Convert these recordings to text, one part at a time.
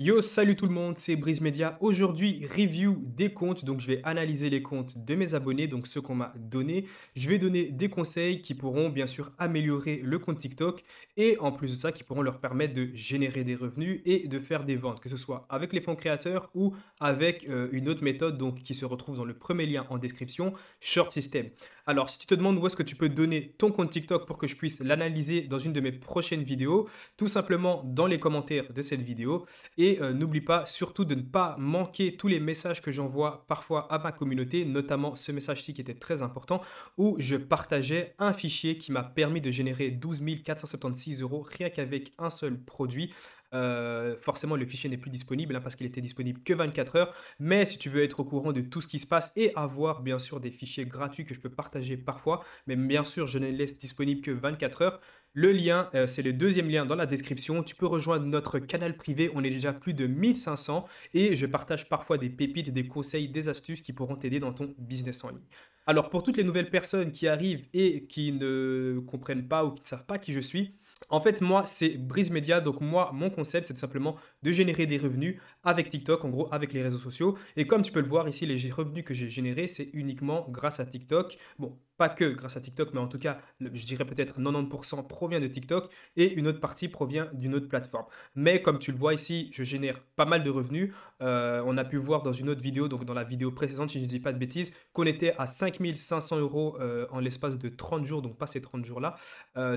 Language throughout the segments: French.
Yo, salut tout le monde, c'est Brise Media. Aujourd'hui, review des comptes. Donc, je vais analyser les comptes de mes abonnés, donc ceux qu'on m'a donnés. Je vais donner des conseils qui pourront bien sûr améliorer le compte TikTok et en plus de ça, qui pourront leur permettre de générer des revenus et de faire des ventes, que ce soit avec les fonds créateurs ou avec une autre méthode donc qui se retrouve dans le premier lien en description, Short System. Alors, si tu te demandes où est-ce que tu peux donner ton compte TikTok pour que je puisse l'analyser dans une de mes prochaines vidéos, tout simplement dans les commentaires de cette vidéo. Et n'oublie pas surtout de ne pas manquer tous les messages que j'envoie parfois à ma communauté, notamment ce message-ci qui était très important, où je partageais un fichier qui m'a permis de générer 12 476 euros rien qu'avec un seul produit. Forcément, le fichier n'est plus disponible parce qu'il était disponible que 24 heures. Mais si tu veux être au courant de tout ce qui se passe et avoir bien sûr des fichiers gratuits que je peux partager parfois, mais bien sûr, je ne les laisse disponibles que 24 heures. Le lien, c'est le deuxième lien dans la description. Tu peux rejoindre notre canal privé. On est déjà plus de 1500 et je partage parfois des pépites, des conseils, des astuces qui pourront t'aider dans ton business en ligne. Alors, pour toutes les nouvelles personnes qui arrivent et qui ne comprennent pas ou qui ne savent pas qui je suis, en fait, moi, c'est Brise Media. Donc, moi, mon concept, c'est tout simplement de générer des revenus avec TikTok, en gros, avec les réseaux sociaux. Et comme tu peux le voir ici, les revenus que j'ai générés, c'est uniquement grâce à TikTok. Bon, pas que grâce à TikTok, mais en tout cas, je dirais peut-être 90% provient de TikTok et une autre partie provient d'une autre plateforme. Mais comme tu le vois ici, je génère pas mal de revenus. On a pu voir dans une autre vidéo, donc dans la vidéo précédente, si je ne dis pas de bêtises, qu'on était à 5500 euros en l'espace de 30 jours, donc pas ces 30 jours-là.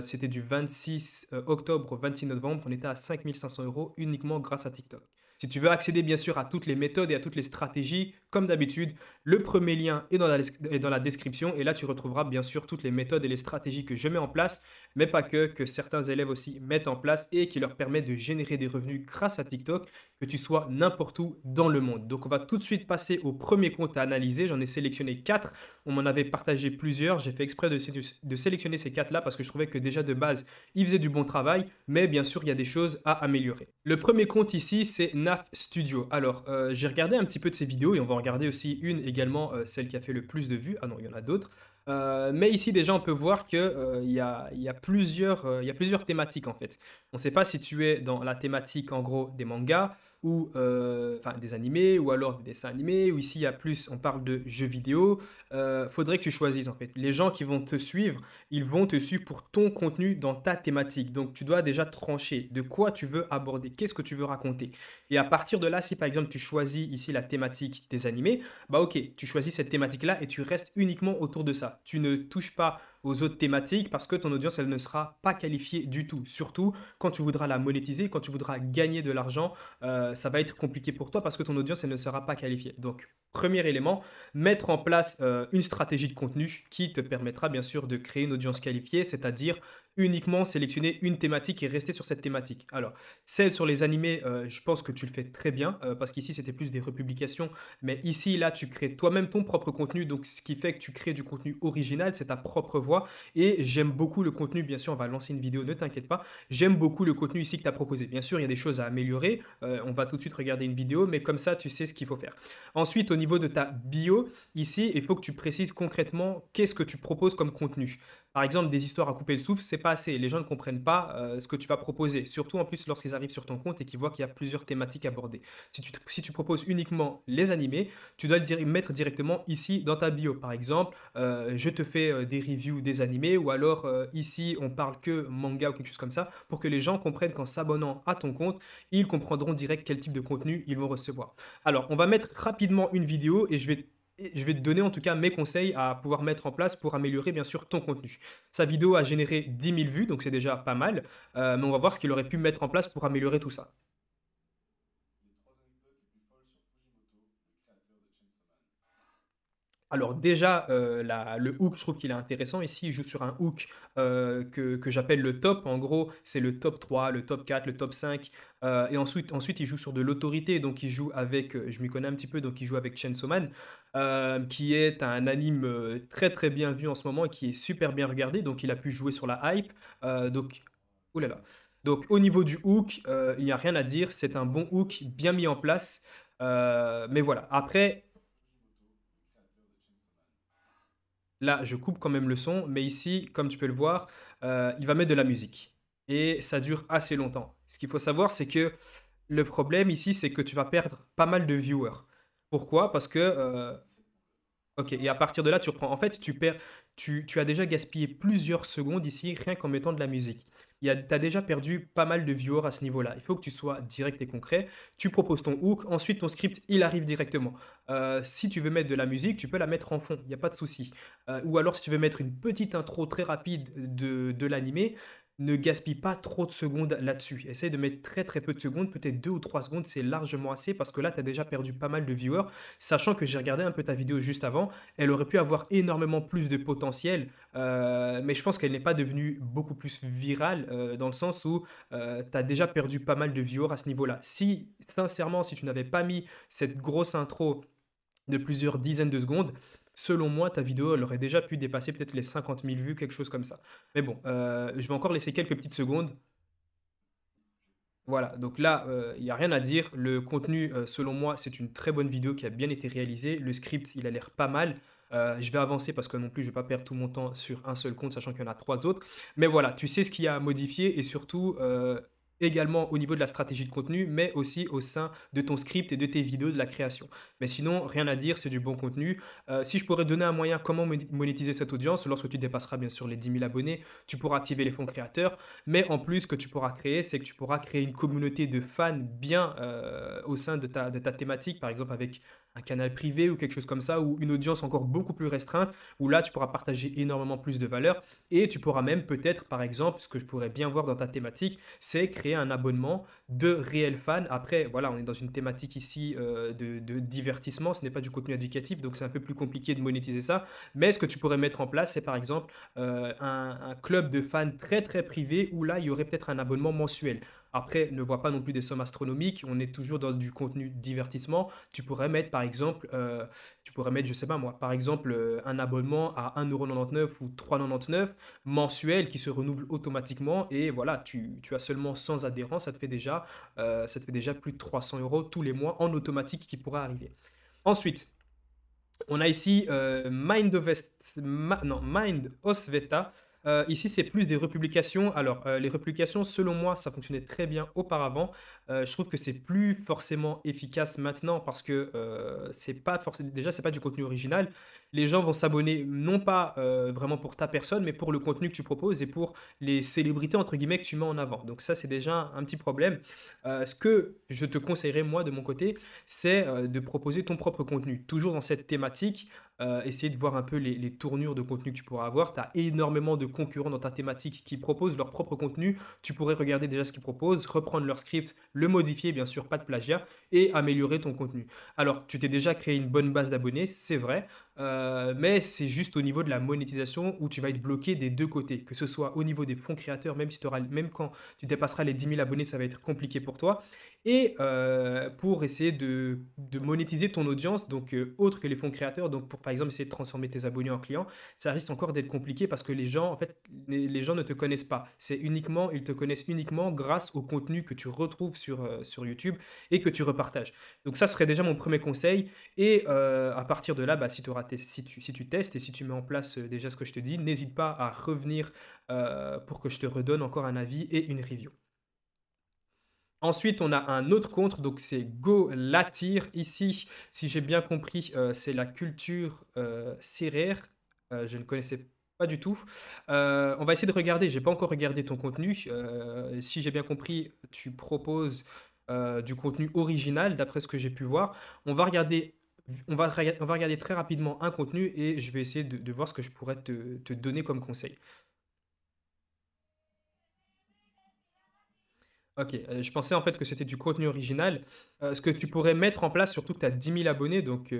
C'était du 26 octobre au 26 novembre, on était à 5500 euros uniquement grâce à TikTok. Si tu veux accéder bien sûr à toutes les méthodes et à toutes les stratégies, comme d'habitude, le premier lien est dans la description et là tu retrouveras bien sûr toutes les méthodes et les stratégies que je mets en place, mais pas que certains élèves aussi mettent en place et qui leur permettent de générer des revenus grâce à TikTok, que tu sois n'importe où dans le monde. Donc on va tout de suite passer au premier compte à analyser, j'en ai sélectionné 4, on m'en avait partagé plusieurs, j'ai fait exprès de sélectionner ces 4 là parce que je trouvais que déjà de base, ils faisaient du bon travail, mais bien sûr il y a des choses à améliorer. Le premier compte ici, c'est NAF Studio. Alors, j'ai regardé un petit peu de ces vidéos et on va en regarder aussi une également, celle qui a fait le plus de vues. Ah non, il y en a d'autres. Mais ici, déjà, on peut voir qu'il y a plusieurs thématiques en fait. On ne sait pas si tu es dans la thématique en gros des mangas ou enfin des animés ou alors des dessins animés ou ici il y a plus, on parle de jeux vidéo. Faudrait que tu choisisses en fait. Les gens qui vont te suivre, ils vont te suivre pour ton contenu dans ta thématique. Donc tu dois déjà trancher de quoi tu veux aborder, qu'est-ce que tu veux raconter. Et à partir de là, si par exemple tu choisis ici la thématique des animés, bah ok, tu choisis cette thématique-là et tu restes uniquement autour de ça. Tu ne touches pas aux autres thématiques parce que ton audience, elle ne sera pas qualifiée du tout. Surtout quand tu voudras la monétiser, quand tu voudras gagner de l'argent, ça va être compliqué pour toi parce que ton audience, elle ne sera pas qualifiée. Donc, premier élément, mettre en place une stratégie de contenu qui te permettra bien sûr de créer une audience qualifiée, c'est-à-dire uniquement sélectionner une thématique et rester sur cette thématique. Alors, celle sur les animés, je pense que tu le fais très bien parce qu'ici c'était plus des republications, mais ici là tu crées toi-même ton propre contenu, donc ce qui fait que tu crées du contenu original, c'est ta propre voix et j'aime beaucoup le contenu, bien sûr on va lancer une vidéo, ne t'inquiète pas, j'aime beaucoup le contenu ici que tu as proposé. Bien sûr il y a des choses à améliorer, on va tout de suite regarder une vidéo, mais comme ça tu sais ce qu'il faut faire. Ensuite au niveau de ta bio, ici il faut que tu précises concrètement qu'est-ce que tu proposes comme contenu. Par exemple, des histoires à couper le souffle, c'est pas assez. Les gens ne comprennent pas ce que tu vas proposer. Surtout en plus lorsqu'ils arrivent sur ton compte et qu'ils voient qu'il y a plusieurs thématiques abordées. Si tu proposes uniquement les animés, tu dois le mettre directement ici dans ta bio. Par exemple, je te fais des reviews des animés ou alors ici on parle que manga ou quelque chose comme ça pour que les gens comprennent qu'en s'abonnant à ton compte, ils comprendront direct quel type de contenu ils vont recevoir. Alors, on va mettre rapidement une vidéo et je vais te donner en tout cas mes conseils à pouvoir mettre en place pour améliorer bien sûr ton contenu. Sa vidéo a généré 10 000 vues, donc c'est déjà pas mal, mais on va voir ce qu'il aurait pu mettre en place pour améliorer tout ça. Alors déjà, le hook, je trouve qu'il est intéressant. Ici, il joue sur un hook que j'appelle le top. En gros, c'est le top 3, le top 4, le top 5. Et ensuite, il joue sur de l'autorité. Donc, il joue avec, je m'y connais un petit peu, donc il joue avec Chainsaw Man, qui est un anime très très bien vu en ce moment et qui est super bien regardé. Donc, il a pu jouer sur la hype. Donc, oulala. Donc, au niveau du hook, il n'y a rien à dire. C'est un bon hook bien mis en place. Mais voilà. Après, là, je coupe quand même le son, mais ici, comme tu peux le voir, il va mettre de la musique. Et ça dure assez longtemps. Ce qu'il faut savoir, c'est que Le problème ici, c'est que tu vas perdre pas mal de viewers. Pourquoi? Parce que ok, et à partir de là, tu reprends. En fait, tu as déjà gaspillé plusieurs secondes ici, rien qu'en mettant de la musique. Tu as déjà perdu pas mal de viewers à ce niveau-là. Il faut que tu sois direct et concret. Tu proposes ton hook, ensuite ton script, il arrive directement. Si tu veux mettre de la musique, tu peux la mettre en fond, il n'y a pas de souci. Ou alors, si tu veux mettre une petite intro très rapide de l'animé, ne gaspille pas trop de secondes là-dessus. Essaye de mettre très très peu de secondes, peut-être 2 ou 3 secondes, c'est largement assez parce que là, tu as déjà perdu pas mal de viewers. Sachant que j'ai regardé un peu ta vidéo juste avant, elle aurait pu avoir énormément plus de potentiel, mais je pense qu'elle n'est pas devenue beaucoup plus virale dans le sens où tu as déjà perdu pas mal de viewers à ce niveau-là. Si, sincèrement, si tu n'avais pas mis cette grosse intro de plusieurs dizaines de secondes, selon moi, ta vidéo, elle aurait déjà pu dépasser peut-être les 50 000 vues, quelque chose comme ça. Mais bon, je vais encore laisser quelques petites secondes. Voilà, donc là, il n'y a rien à dire. Le contenu, selon moi, c'est une très bonne vidéo qui a bien été réalisée. Le script, il a l'air pas mal. Je vais avancer parce que non plus, je ne vais pas perdre tout mon temps sur un seul compte, sachant qu'il y en a trois autres. Mais voilà, tu sais ce qu'il y a à modifier et surtout, également au niveau de la stratégie de contenu, mais aussi au sein de ton script et de tes vidéos de la création. Mais sinon, rien à dire, c'est du bon contenu. Si je pourrais donner un moyen comment monétiser cette audience, lorsque tu dépasseras bien sûr les 10 000 abonnés, tu pourras activer les fonds créateurs. Mais en plus, ce que tu pourras créer, c'est que tu pourras créer une communauté de fans bien au sein de ta thématique, par exemple avec un canal privé ou quelque chose comme ça, ou une audience encore beaucoup plus restreinte, où là, tu pourras partager énormément plus de valeur. Et tu pourras même peut-être, par exemple, ce que je pourrais bien voir dans ta thématique, c'est créer un abonnement de réels fans. Après, voilà, on est dans une thématique ici de divertissement, ce n'est pas du contenu éducatif, donc c'est un peu plus compliqué de monétiser ça. Mais ce que tu pourrais mettre en place, c'est par exemple un club de fans très très privé où là, il y aurait peut-être un abonnement mensuel. Après, ne vois pas non plus des sommes astronomiques, on est toujours dans du contenu divertissement. Tu pourrais mettre par exemple, je sais pas moi, par exemple un abonnement à 1,99 € ou 3,99 € mensuel qui se renouvelle automatiquement et voilà, tu as seulement 100 adhérents, ça te fait déjà plus de 300 € tous les mois en automatique qui pourra arriver. Ensuite, on a ici Mind Osveta. Ici, c'est plus des republications. Alors, les republications, selon moi, ça fonctionnait très bien auparavant. Je trouve que c'est plus forcément efficace maintenant parce que c'est pas forcément, déjà, c'est pas du contenu original. Les gens vont s'abonner non pas vraiment pour ta personne, mais pour le contenu que tu proposes et pour les célébrités entre guillemets que tu mets en avant. Donc ça, c'est déjà un petit problème. Ce que je te conseillerais moi de mon côté, c'est de proposer ton propre contenu, toujours dans cette thématique. Essayer de voir un peu les tournures de contenu que tu pourras avoir. Tu as énormément de concurrents dans ta thématique qui proposent leur propre contenu. Tu pourrais regarder déjà ce qu'ils proposent, reprendre leur script, le modifier, bien sûr, pas de plagiat, et améliorer ton contenu. Alors, tu t'es déjà créé une bonne base d'abonnés, c'est vrai, mais c'est juste au niveau de la monétisation où tu vas être bloqué des deux côtés, que ce soit au niveau des fonds créateurs, même, si même quand tu dépasseras les 10 000 abonnés, ça va être compliqué pour toi, et pour essayer de monétiser ton audience, donc autre que les fonds créateurs, donc pour par exemple essayer de transformer tes abonnés en clients, ça risque encore d'être compliqué parce que les gens, en fait, les gens ne te connaissent pas. Ils te connaissent uniquement grâce au contenu que tu retrouves sur YouTube et que tu repartages. Donc ça serait déjà mon premier conseil. Et à partir de là, bah, si tu testes et si tu mets en place déjà ce que je te dis, n'hésite pas à revenir pour que je te redonne encore un avis et une review. Ensuite, on a un autre compte, donc c'est Go Latir. Ici, si j'ai bien compris, c'est la culture sérère. Je ne connaissais pas du tout. On va essayer de regarder. J'ai pas encore regardé ton contenu. Si j'ai bien compris, tu proposes du contenu original, d'après ce que j'ai pu voir. On va regarder. On va regarder très rapidement un contenu et je vais essayer de voir ce que je pourrais te donner comme conseil. Ok, je pensais en fait que c'était du contenu original. Ce que tu pourrais mettre en place, surtout que tu as 10 000 abonnés, donc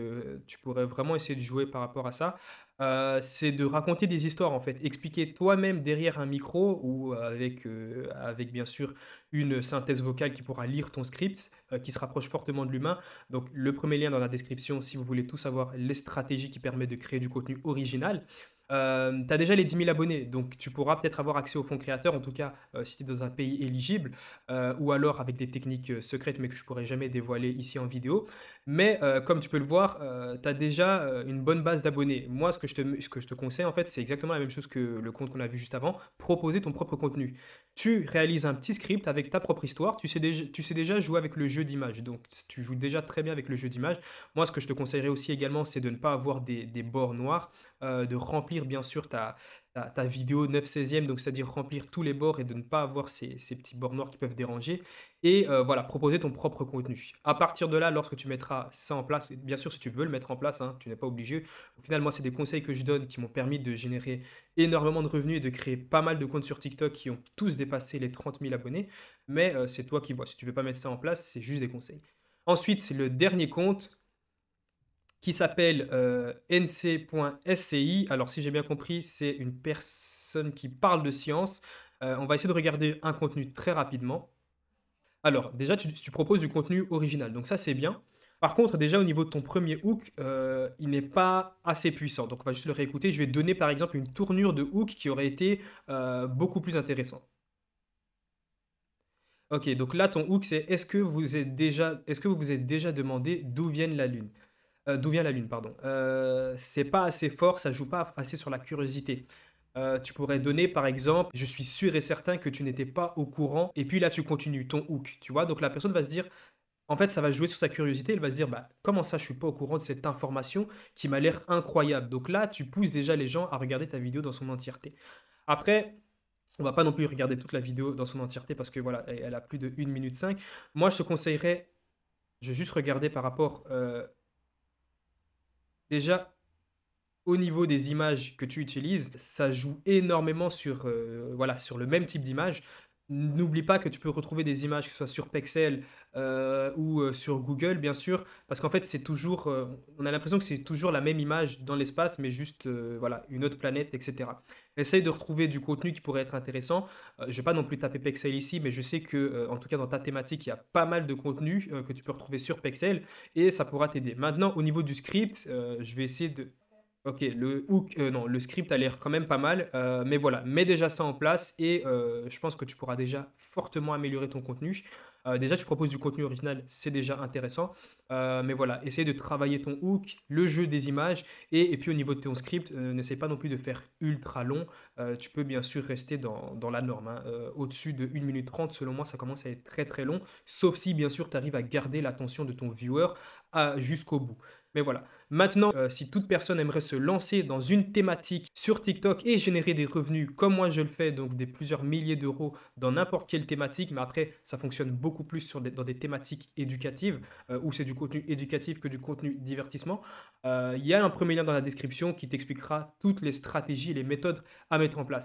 tu pourrais vraiment essayer de jouer par rapport à ça, c'est de raconter des histoires en fait. Expliquer toi-même derrière un micro ou avec bien sûr une synthèse vocale qui pourra lire ton script, qui se rapproche fortement de l'humain. Donc le premier lien dans la description si vous voulez tout savoir, les stratégies qui permettent de créer du contenu original. Tu as déjà les 10 000 abonnés, donc tu pourras peut-être avoir accès au fonds créateur, en tout cas si tu es dans un pays éligible, ou alors avec des techniques secrètes, mais que je pourrais jamais dévoiler ici en vidéo. Mais comme tu peux le voir, tu as déjà une bonne base d'abonnés. Moi, ce que je te conseille, en fait, c'est exactement la même chose que le compte qu'on a vu juste avant, proposer ton propre contenu. Tu réalises un petit script avec ta propre histoire, tu sais déjà jouer avec le jeu d'image, donc tu joues déjà très bien avec le jeu d'image. Moi, ce que je te conseillerais aussi également, c'est de ne pas avoir des bords noirs, de remplir bien sûr ta vidéo 9/16, donc c'est-à-dire remplir tous les bords et de ne pas avoir ces petits bords noirs qui peuvent déranger. Et voilà, proposer ton propre contenu. À partir de là, lorsque tu mettras ça en place, et bien sûr si tu veux le mettre en place, hein, tu n'es pas obligé. Au final, moi, c'est des conseils que je donne qui m'ont permis de générer énormément de revenus et de créer pas mal de comptes sur TikTok qui ont tous dépassé les 30 000 abonnés. Mais c'est toi qui vois. Si tu veux pas mettre ça en place, c'est juste des conseils. Ensuite, c'est le dernier compte qui s'appelle nc.sci. Alors, si j'ai bien compris, c'est une personne qui parle de science. On va essayer de regarder un contenu très rapidement. Alors, déjà, tu proposes du contenu original, donc ça, c'est bien. Par contre, déjà, au niveau de ton premier hook, il n'est pas assez puissant. Donc, on va juste le réécouter. Je vais donner, par exemple, une tournure de hook qui aurait été beaucoup plus intéressante. Ok, donc là, ton hook, c'est est-ce que vous vous êtes déjà demandé d'où vienne la Lune? D'où vient la Lune, pardon. C'est pas assez fort, ça joue pas assez sur la curiosité. Tu pourrais donner, par exemple, je suis sûr et certain que tu n'étais pas au courant, et puis là, tu continues ton hook, tu vois. Donc la personne va se dire, en fait, ça va jouer sur sa curiosité, elle va se dire, bah, comment ça, je suis pas au courant de cette information qui m'a l'air incroyable. Donc là, tu pousses déjà les gens à regarder ta vidéo dans son entièreté. Après, on va pas non plus regarder toute la vidéo dans son entièreté parce que voilà, elle a plus de 1 minute 5. Moi, je te conseillerais, je vais juste regarder par rapport déjà au niveau des images que tu utilises, ça joue énormément sur, voilà, sur le même type d'image. N'oublie pas que tu peux retrouver des images, que ce soit sur Pexel ou sur Google, bien sûr, parce qu'en fait, c'est toujours, on a l'impression que c'est toujours la même image dans l'espace, mais juste, voilà, une autre planète, etc. Essaye de retrouver du contenu qui pourrait être intéressant. Je ne vais pas non plus taper Pexel ici, mais je sais que, en tout cas, dans ta thématique, il y a pas mal de contenu que tu peux retrouver sur Pexel et ça pourra t'aider. Maintenant, au niveau du script, je vais essayer de Ok, le hook, non, le script a l'air quand même pas mal, mais voilà, mets déjà ça en place et je pense que tu pourras déjà fortement améliorer ton contenu. Déjà, tu proposes du contenu original, c'est déjà intéressant, mais voilà, essaye de travailler ton hook, le jeu des images et puis au niveau de ton script, n'essaie pas non plus de faire ultra long. Tu peux bien sûr rester dans la norme, hein. Au-dessus de 1 minute 30, selon moi, ça commence à être très très long, sauf si bien sûr tu arrives à garder l'attention de ton viewer jusqu'au bout. Mais voilà. Maintenant, si toute personne aimerait se lancer dans une thématique sur TikTok et générer des revenus comme moi je le fais, donc des plusieurs milliers d'euros dans n'importe quelle thématique, mais après ça fonctionne beaucoup plus dans des thématiques éducatives, où c'est du contenu éducatif que du contenu divertissement, il y a un premier lien dans la description qui t'expliquera toutes les stratégies et les méthodes à mettre en place.